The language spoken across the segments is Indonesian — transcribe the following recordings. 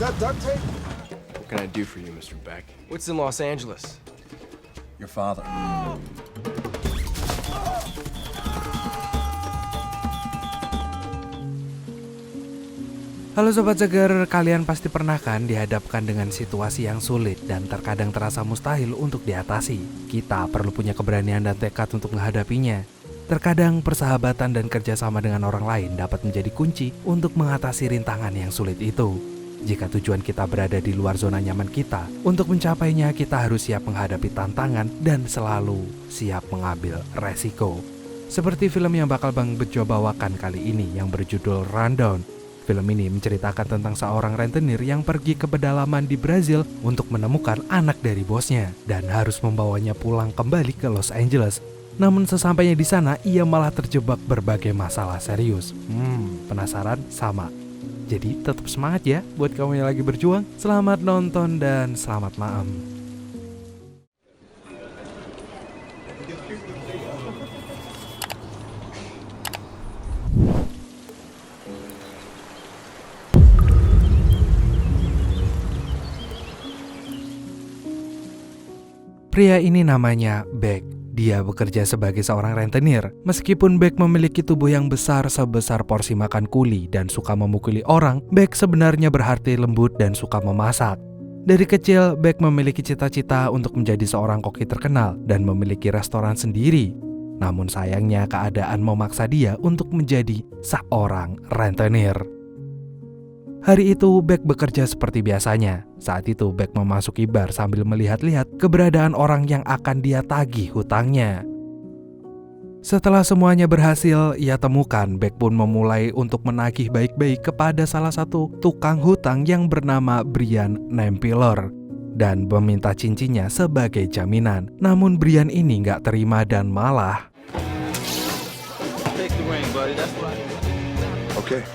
that duct tape? What can I do for you, Mr. Beck? What's in Los Angeles? Your father. Halo Sobat Seger, kalian pasti pernah kan dihadapkan dengan situasi yang sulit dan terkadang terasa mustahil untuk diatasi. Kita perlu punya keberanian dan tekad untuk menghadapinya. Terkadang persahabatan dan kerjasama dengan orang lain dapat menjadi kunci untuk mengatasi rintangan yang sulit itu. Jika tujuan kita berada di luar zona nyaman kita, untuk mencapainya kita harus siap menghadapi tantangan dan selalu siap mengambil resiko. Seperti film yang bakal Bang Bejo bawakan kali ini yang berjudul Rundown. Film ini menceritakan tentang seorang rentenir yang pergi ke pedalaman di Brazil untuk menemukan anak dari bosnya dan harus membawanya pulang kembali ke Los Angeles. Namun sesampainya di sana, ia malah terjebak berbagai masalah serius. Penasaran? Sama. Jadi tetap semangat ya buat kamu yang lagi berjuang. Selamat nonton dan selamat malam. Pria ini namanya Beck. Dia bekerja sebagai seorang rentenir. Meskipun Beck memiliki tubuh yang besar sebesar porsi makan kuli dan suka memukuli orang, Beck sebenarnya berhati lembut dan suka memasak. Dari kecil, Beck memiliki cita-cita untuk menjadi seorang koki terkenal dan memiliki restoran sendiri. Namun sayangnya keadaan memaksa dia untuk menjadi seorang rentenir. Hari itu Beck bekerja seperti biasanya. Saat itu Beck memasuki bar sambil melihat-lihat keberadaan orang yang akan dia tagih hutangnya. Setelah semuanya berhasil, ia temukan Beck pun memulai untuk menagih baik-baik kepada salah satu tukang hutang yang bernama Brian Nempilor dan meminta cincinnya sebagai jaminan. Namun Brian ini nggak terima dan malah Take the ring, buddy. That's what I do. Okay.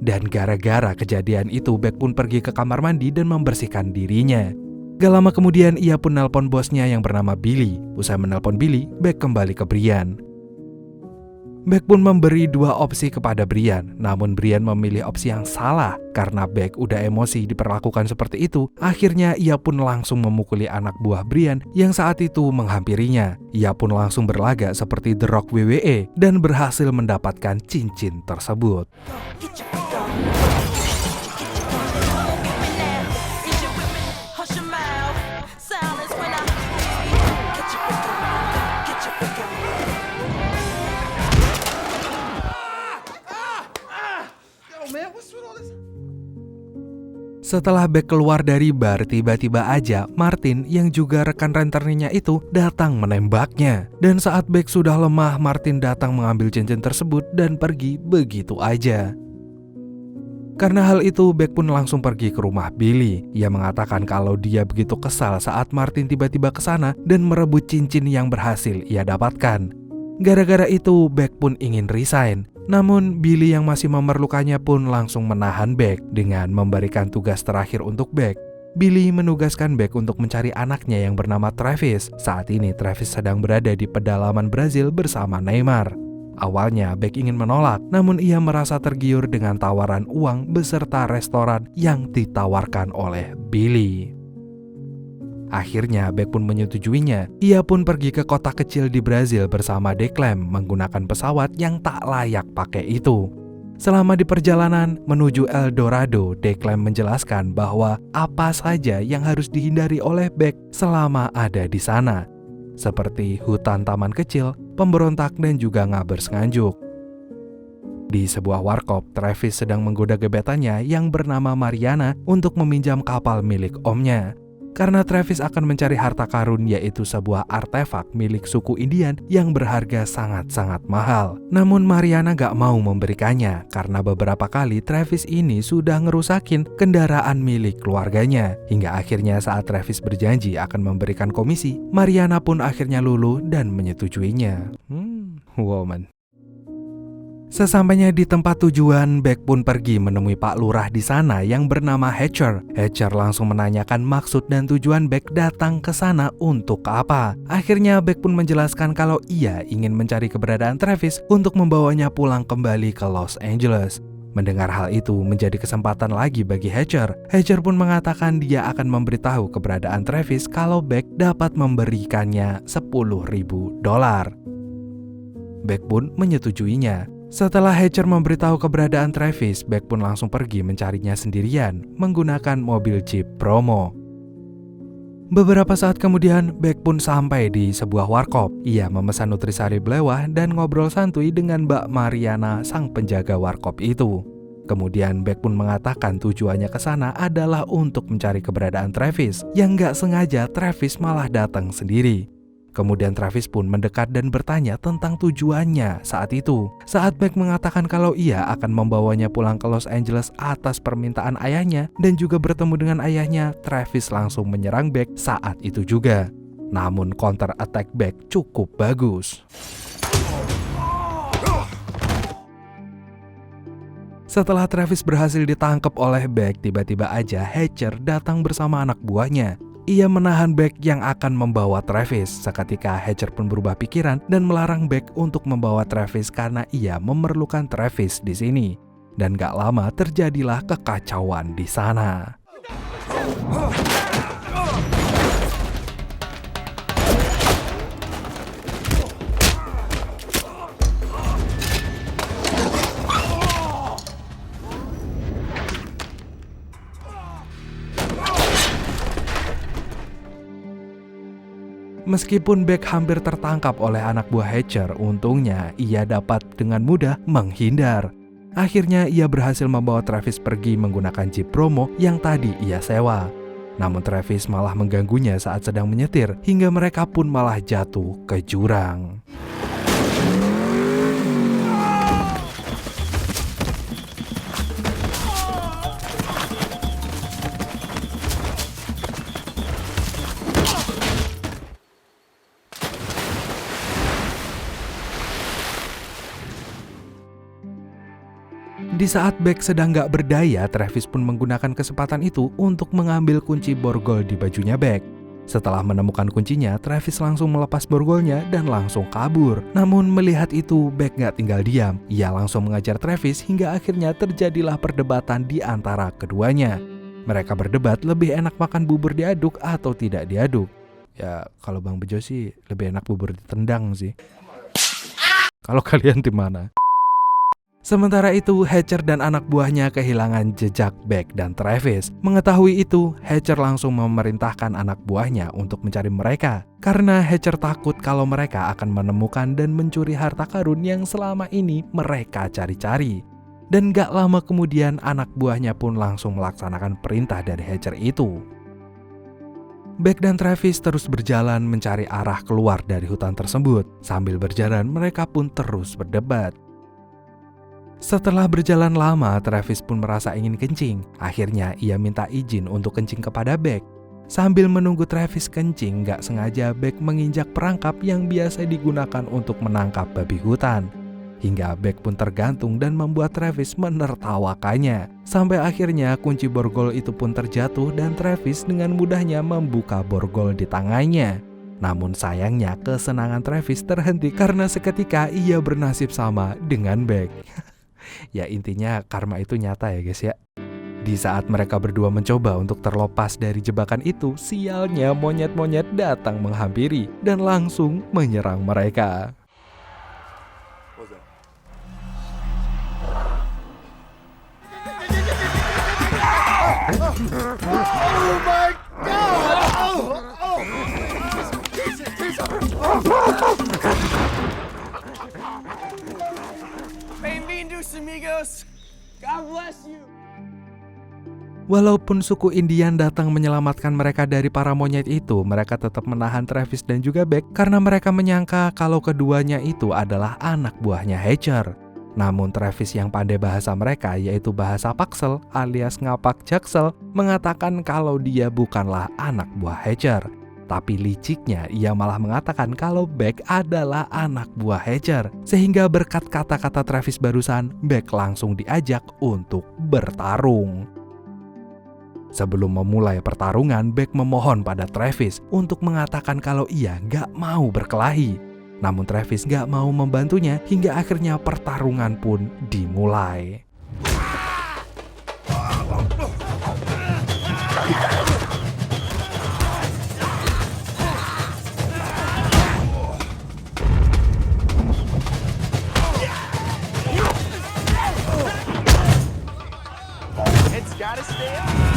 Dan gara-gara kejadian itu, Beck pun pergi ke kamar mandi dan membersihkan dirinya. Gak lama kemudian, ia pun nelpon bosnya yang bernama Billy. Usai menelpon Billy, Beck kembali ke Brian. Beck pun memberi dua opsi kepada Brian, namun Brian memilih opsi yang salah. Karena Beck udah emosi diperlakukan seperti itu, akhirnya ia pun langsung memukuli anak buah Brian yang saat itu menghampirinya. Ia pun langsung berlagak seperti The Rock WWE dan berhasil mendapatkan cincin tersebut. Setelah Beck keluar dari bar, tiba-tiba aja Martin yang juga rekan rentenirnya itu datang menembaknya. Dan saat Beck sudah lemah, Martin datang mengambil cincin tersebut dan pergi begitu aja. Karena hal itu, Beck pun langsung pergi ke rumah Billy. Ia mengatakan kalau dia begitu kesal saat Martin tiba-tiba ke sana dan merebut cincin yang berhasil ia dapatkan. Gara-gara itu, Beck pun ingin resign. Namun Billy yang masih memerlukannya pun langsung menahan Beck dengan memberikan tugas terakhir untuk Beck. Billy menugaskan Beck untuk mencari anaknya yang bernama Travis. Saat ini Travis sedang berada di pedalaman Brazil bersama Neymar. Awalnya Beck ingin menolak, namun ia merasa tergiur dengan tawaran uang beserta restoran yang ditawarkan oleh Billy. Akhirnya Beck pun menyetujuinya. Ia pun pergi ke kota kecil di Brazil bersama Declan menggunakan pesawat yang tak layak pakai itu. Selama di perjalanan menuju El Dorado, Declan menjelaskan bahwa apa saja yang harus dihindari oleh Beck selama ada di sana, seperti hutan taman kecil, pemberontak dan juga ngabers nganjuk. Di sebuah warkop, Travis sedang menggoda gebetannya yang bernama Mariana untuk meminjam kapal milik omnya. Karena Travis akan mencari harta karun, yaitu sebuah artefak milik suku Indian yang berharga sangat-sangat mahal. Namun Mariana gak mau memberikannya karena beberapa kali Travis ini sudah ngerusakin kendaraan milik keluarganya. Hingga akhirnya saat Travis berjanji akan memberikan komisi, Mariana pun akhirnya luluh dan menyetujuinya. Woman. Sesampainya di tempat tujuan, Beck pun pergi menemui Pak Lurah di sana yang bernama Hatcher. Hatcher langsung menanyakan maksud dan tujuan Beck datang ke sana untuk apa. Akhirnya Beck pun menjelaskan kalau ia ingin mencari keberadaan Travis untuk membawanya pulang kembali ke Los Angeles. Mendengar hal itu menjadi kesempatan lagi bagi Hatcher. Hatcher pun mengatakan dia akan memberitahu keberadaan Travis kalau Beck dapat memberikannya $10.000. Beck pun menyetujuinya. Setelah Hatcher memberitahu keberadaan Travis, Beck pun langsung pergi mencarinya sendirian menggunakan mobil Jeep Bromo. Beberapa saat kemudian, Beck pun sampai di sebuah warkop. Ia memesan nutrisari belewah dan ngobrol santuy dengan Mbak Mariana, sang penjaga warkop itu. Kemudian Beck pun mengatakan tujuannya ke sana adalah untuk mencari keberadaan Travis, yang gak sengaja Travis malah datang sendiri. Kemudian Travis pun mendekat dan bertanya tentang tujuannya saat itu. Saat Beck mengatakan kalau ia akan membawanya pulang ke Los Angeles atas permintaan ayahnya dan juga bertemu dengan ayahnya, Travis langsung menyerang Beck saat itu juga. Namun counter attack Beck cukup bagus. Setelah Travis berhasil ditangkap oleh Beck, tiba-tiba aja Hatcher datang bersama anak buahnya. Ia menahan Beck yang akan membawa Travis. Seketika Hatcher pun berubah pikiran dan melarang Beck untuk membawa Travis karena ia memerlukan Travis di sini. Dan gak lama terjadilah kekacauan di sana. Meskipun Beck hampir tertangkap oleh anak buah Hatcher, untungnya ia dapat dengan mudah menghindar. Akhirnya ia berhasil membawa Travis pergi menggunakan Jeep Bromo yang tadi ia sewa. Namun Travis malah mengganggunya saat sedang menyetir hingga mereka pun malah jatuh ke jurang. Di saat Beck sedang gak berdaya, Travis pun menggunakan kesempatan itu untuk mengambil kunci borgol di bajunya Beck. Setelah menemukan kuncinya, Travis langsung melepas borgolnya dan langsung kabur. Namun melihat itu, Beck gak tinggal diam. Ia langsung mengajar Travis hingga akhirnya terjadilah perdebatan di antara keduanya. Mereka berdebat lebih enak makan bubur diaduk atau tidak diaduk. Ya kalau Bang Bejo sih lebih enak bubur ditendang sih. Kalau kalian di mana? Sementara itu, Hatcher dan anak buahnya kehilangan jejak Beck dan Travis. Mengetahui itu, Hatcher langsung memerintahkan anak buahnya untuk mencari mereka. Karena Hatcher takut kalau mereka akan menemukan dan mencuri harta karun yang selama ini mereka cari-cari. Dan gak lama kemudian, anak buahnya pun langsung melaksanakan perintah dari Hatcher itu. Beck dan Travis terus berjalan mencari arah keluar dari hutan tersebut. Sambil berjalan, mereka pun terus berdebat. Setelah berjalan lama, Travis pun merasa ingin kencing. Akhirnya ia minta izin untuk kencing kepada Beck. Sambil menunggu Travis kencing, gak sengaja Beck menginjak perangkap yang biasa digunakan untuk menangkap babi hutan. Hingga Beck pun tergantung dan membuat Travis menertawakannya. Sampai akhirnya kunci borgol itu pun terjatuh dan Travis dengan mudahnya membuka borgol di tangannya. Namun sayangnya kesenangan Travis terhenti karena seketika ia bernasib sama dengan Beck. Ya intinya karma itu nyata ya guys ya. Di saat mereka berdua mencoba untuk terlepas dari jebakan itu, sialnya monyet-monyet datang menghampiri dan langsung menyerang mereka. Oh my God! Bem-vindos, amigos. God bless you. Walaupun suku Indian datang menyelamatkan mereka dari para monyet itu, mereka tetap menahan Travis dan juga Beck karena mereka menyangka kalau keduanya itu adalah anak buahnya Hatcher. Namun Travis yang pandai bahasa mereka, yaitu bahasa Paksel alias ngapak jaksel, mengatakan kalau dia bukanlah anak buah Hatcher. Tapi liciknya ia malah mengatakan kalau Beck adalah anak buah Hatcher. Sehingga berkat kata-kata Travis barusan, Beck langsung diajak untuk bertarung. Sebelum memulai pertarungan, Beck memohon pada Travis untuk mengatakan kalau ia gak mau berkelahi. Namun Travis gak mau membantunya hingga akhirnya pertarungan pun dimulai. It's gotta stay up.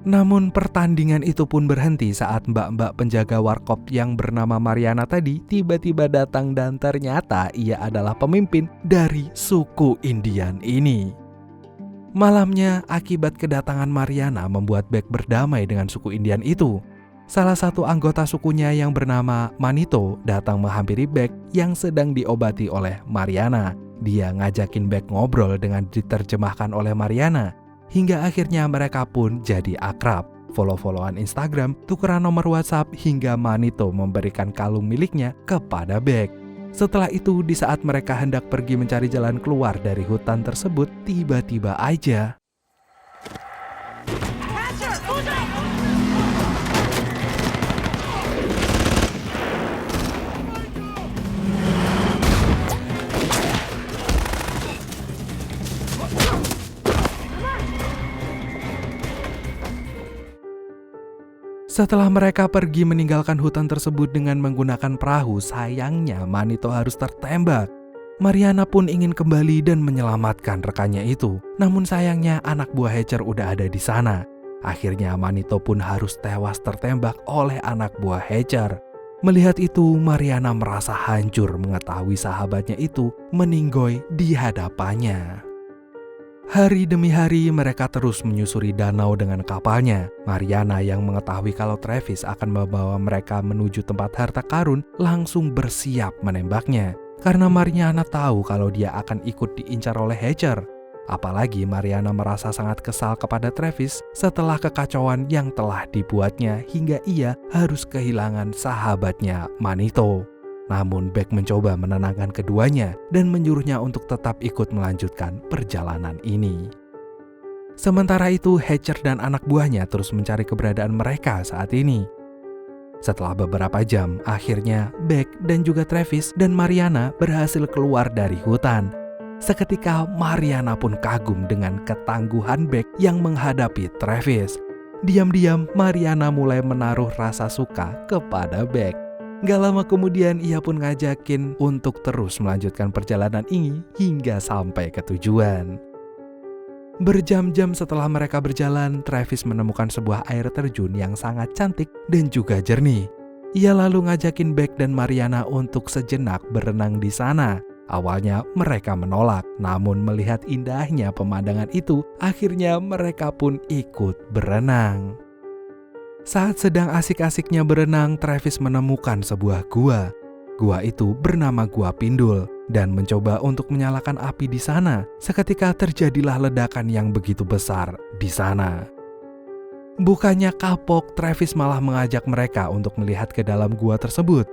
Namun pertandingan itu pun berhenti saat mbak-mbak penjaga warkop yang bernama Mariana tadi tiba-tiba datang dan ternyata ia adalah pemimpin dari suku Indian ini. Malamnya, akibat kedatangan Mariana membuat Beck berdamai dengan suku Indian itu. Salah satu anggota sukunya yang bernama Manito datang menghampiri Beck yang sedang diobati oleh Mariana. Dia ngajakin Beck ngobrol dengan diterjemahkan oleh Mariana. Hingga akhirnya mereka pun jadi akrab, follow-followan Instagram, tukeran nomor WhatsApp hingga Manito memberikan kalung miliknya kepada Beck. Setelah itu di saat mereka hendak pergi mencari jalan keluar dari hutan tersebut, tiba-tiba aja setelah mereka pergi meninggalkan hutan tersebut dengan menggunakan perahu, sayangnya Manito harus tertembak. Mariana pun ingin kembali dan menyelamatkan rekannya itu. Namun sayangnya anak buah Hatcher udah ada di sana. Akhirnya Manito pun harus tewas tertembak oleh anak buah Hatcher. Melihat itu, Mariana merasa hancur mengetahui sahabatnya itu meninggoy di hadapannya. Hari demi hari mereka terus menyusuri danau dengan kapalnya. Mariana yang mengetahui kalau Travis akan membawa mereka menuju tempat harta karun langsung bersiap menembaknya. Karena Mariana tahu kalau dia akan ikut diincar oleh Hatcher. Apalagi Mariana merasa sangat kesal kepada Travis setelah kekacauan yang telah dibuatnya hingga ia harus kehilangan sahabatnya Manito. Namun Beck mencoba menenangkan keduanya dan menyuruhnya untuk tetap ikut melanjutkan perjalanan ini. Sementara itu Hatcher dan anak buahnya terus mencari keberadaan mereka saat ini. Setelah beberapa jam, akhirnya Beck dan juga Travis dan Mariana berhasil keluar dari hutan. Seketika Mariana pun kagum dengan ketangguhan Beck yang menghadapi Travis. Diam-diam Mariana mulai menaruh rasa suka kepada Beck. Gak lama kemudian ia pun ngajakin untuk terus melanjutkan perjalanan ini hingga sampai ke tujuan. Berjam-jam setelah mereka berjalan, Travis menemukan sebuah air terjun yang sangat cantik dan juga jernih. Ia lalu ngajakin Beck dan Mariana untuk sejenak berenang di sana. Awalnya mereka menolak, namun melihat indahnya pemandangan itu, akhirnya mereka pun ikut berenang. Saat sedang asik-asiknya berenang, Travis menemukan sebuah gua. Gua itu bernama Gua Pindul dan mencoba untuk menyalakan api di sana. Seketika terjadilah ledakan yang begitu besar di sana. Bukannya kapok, Travis malah mengajak mereka untuk melihat ke dalam gua tersebut.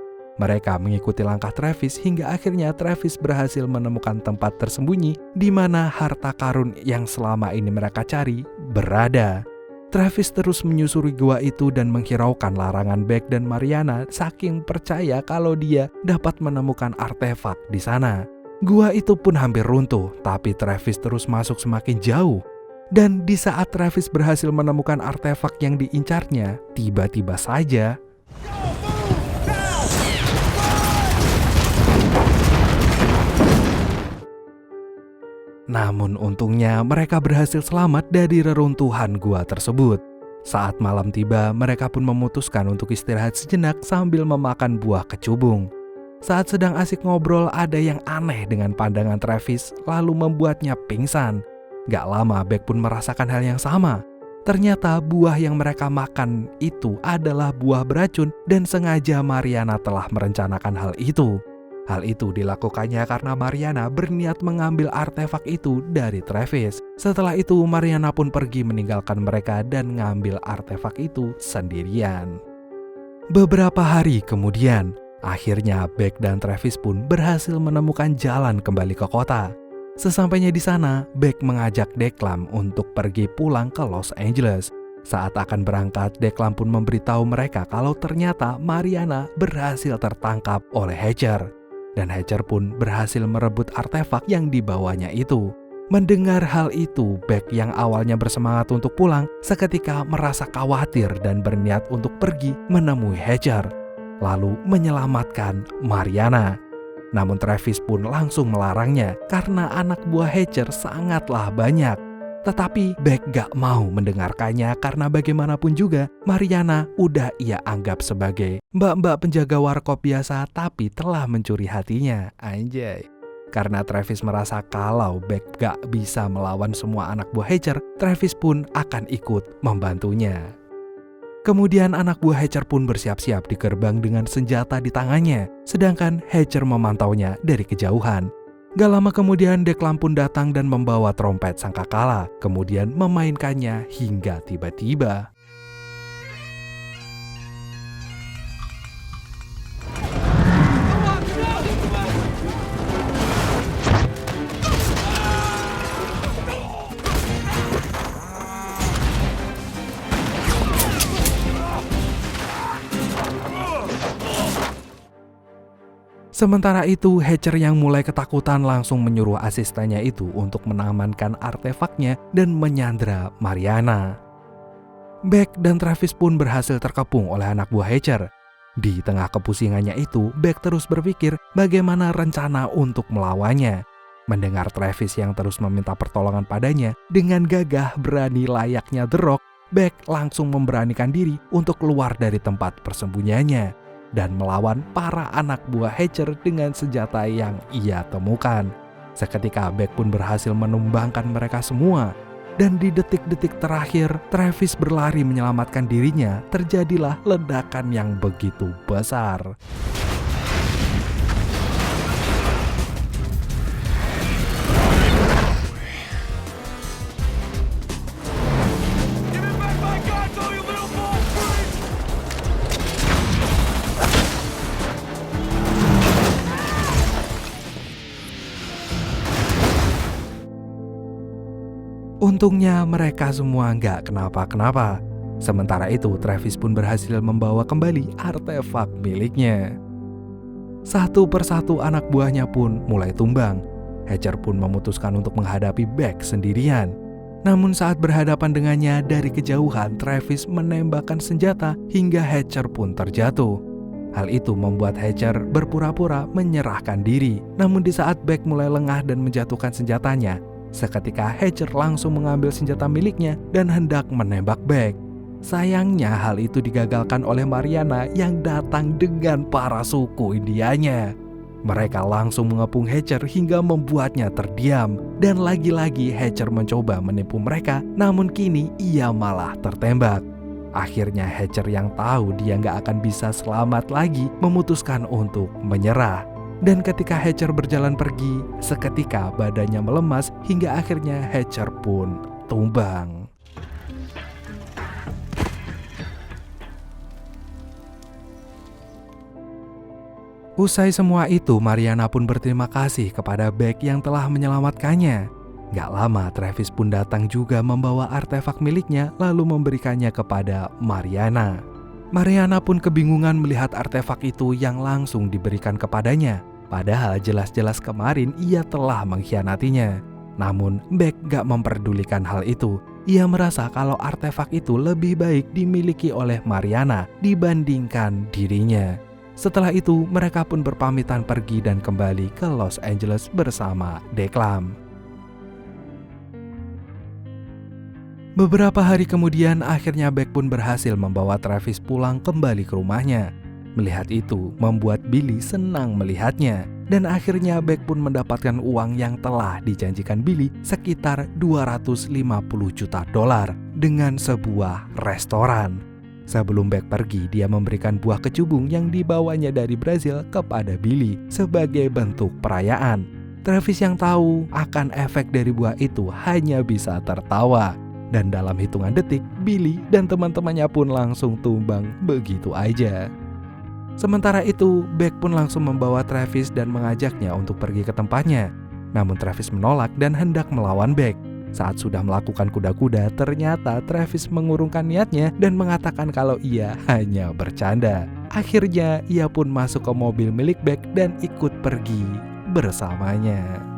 Mereka mengikuti langkah Travis hingga akhirnya Travis berhasil menemukan tempat tersembunyi di mana harta karun yang selama ini mereka cari berada. Travis terus menyusuri gua itu dan menghiraukan larangan Beck dan Mariana saking percaya kalau dia dapat menemukan artefak di sana. Gua itu pun hampir runtuh, tapi Travis terus masuk semakin jauh. Dan di saat Travis berhasil menemukan artefak yang diincarnya, tiba-tiba saja namun untungnya mereka berhasil selamat dari reruntuhan gua tersebut. Saat malam tiba, mereka pun memutuskan untuk istirahat sejenak sambil memakan buah kecubung. Saat sedang asik ngobrol, ada yang aneh dengan pandangan Travis lalu membuatnya pingsan. Gak lama Beck pun merasakan hal yang sama. Ternyata buah yang mereka makan itu adalah buah beracun dan sengaja Mariana telah merencanakan hal itu. Hal itu dilakukannya karena Mariana berniat mengambil artefak itu dari Travis. Setelah itu Mariana pun pergi meninggalkan mereka dan ngambil artefak itu sendirian. Beberapa hari kemudian, akhirnya Beck dan Travis pun berhasil menemukan jalan kembali ke kota. Sesampainya di sana, Beck mengajak Declan untuk pergi pulang ke Los Angeles. Saat akan berangkat, Declan pun memberitahu mereka kalau ternyata Mariana berhasil tertangkap oleh Hatcher. Dan Hatcher pun berhasil merebut artefak yang dibawanya itu. Mendengar hal itu, Beck yang awalnya bersemangat untuk pulang, seketika merasa khawatir dan berniat untuk pergi menemui Hatcher, lalu menyelamatkan Mariana. Namun Travis pun langsung melarangnya karena anak buah Hatcher sangatlah banyak. Tetapi Beck gak mau mendengarkannya karena bagaimanapun juga Mariana udah ia anggap sebagai mbak-mbak penjaga warkop biasa tapi telah mencuri hatinya. Anjay. Karena Travis merasa kalau Beck gak bisa melawan semua anak buah Hatcher, Travis pun akan ikut membantunya. Kemudian anak buah Hatcher pun bersiap-siap di gerbang dengan senjata di tangannya, sedangkan Hatcher memantaunya dari kejauhan. Gak lama kemudian Declan pun datang dan membawa trompet sangkakala, kemudian memainkannya hingga tiba-tiba Sementara itu, Hatcher yang mulai ketakutan langsung menyuruh asistennya itu untuk mengamankan artefaknya dan menyandra Mariana. Beck dan Travis pun berhasil terkepung oleh anak buah Hatcher. Di tengah kepusingannya itu, Beck terus berpikir bagaimana rencana untuk melawannya. Mendengar Travis yang terus meminta pertolongan padanya, dengan gagah berani layaknya The Rock, Beck langsung memberanikan diri untuk keluar dari tempat persembunyiannya dan melawan para anak buah Hatcher dengan senjata yang ia temukan. Seketika Beck pun berhasil menumbangkan mereka semua. Dan di detik-detik terakhir, Travis berlari menyelamatkan dirinya. Terjadilah ledakan yang begitu besar. Untungnya mereka semua nggak kenapa-kenapa. Sementara itu Travis pun berhasil membawa kembali artefak miliknya. Satu persatu anak buahnya pun mulai tumbang. Hatcher pun memutuskan untuk menghadapi Beck sendirian. Namun saat berhadapan dengannya dari kejauhan, Travis menembakkan senjata hingga Hatcher pun terjatuh. Hal itu membuat Hatcher berpura-pura menyerahkan diri. Namun di saat Beck mulai lengah dan menjatuhkan senjatanya, seketika Hatcher langsung mengambil senjata miliknya dan hendak menembak Beck. Sayangnya hal itu digagalkan oleh Mariana yang datang dengan para suku Indianya. Mereka langsung mengepung Hatcher hingga membuatnya terdiam. Dan lagi-lagi Hatcher mencoba menipu mereka, namun kini ia malah tertembak. Akhirnya Hatcher yang tahu dia nggak akan bisa selamat lagi memutuskan untuk menyerah. Dan ketika Hatcher berjalan pergi, seketika badannya melemas hingga akhirnya Hatcher pun tumbang. Usai semua itu, Mariana pun berterima kasih kepada Beck yang telah menyelamatkannya. Gak lama, Travis pun datang juga membawa artefak miliknya lalu memberikannya kepada Mariana. Mariana pun kebingungan melihat artefak itu yang langsung diberikan kepadanya. Padahal jelas-jelas kemarin ia telah mengkhianatinya. Namun Beck gak memperdulikan hal itu. Ia merasa kalau artefak itu lebih baik dimiliki oleh Mariana dibandingkan dirinya. Setelah itu mereka pun berpamitan pergi dan kembali ke Los Angeles bersama Declan. Beberapa hari kemudian akhirnya Beck pun berhasil membawa Travis pulang kembali ke rumahnya. Melihat itu membuat Billy senang melihatnya. Dan akhirnya Beck pun mendapatkan uang yang telah dijanjikan Billy sekitar 250 juta dolar dengan sebuah restoran. Sebelum Beck pergi, dia memberikan buah kecubung yang dibawanya dari Brazil kepada Billy sebagai bentuk perayaan. Travis yang tahu akan efek dari buah itu hanya bisa tertawa. Dan dalam hitungan detik, Billy dan teman-temannya pun langsung tumbang begitu aja. Sementara itu, Beck pun langsung membawa Travis dan mengajaknya untuk pergi ke tempatnya. Namun Travis menolak dan hendak melawan Beck. Saat sudah melakukan kuda-kuda, ternyata Travis mengurungkan niatnya dan mengatakan kalau ia hanya bercanda. Akhirnya, ia pun masuk ke mobil milik Beck dan ikut pergi bersamanya.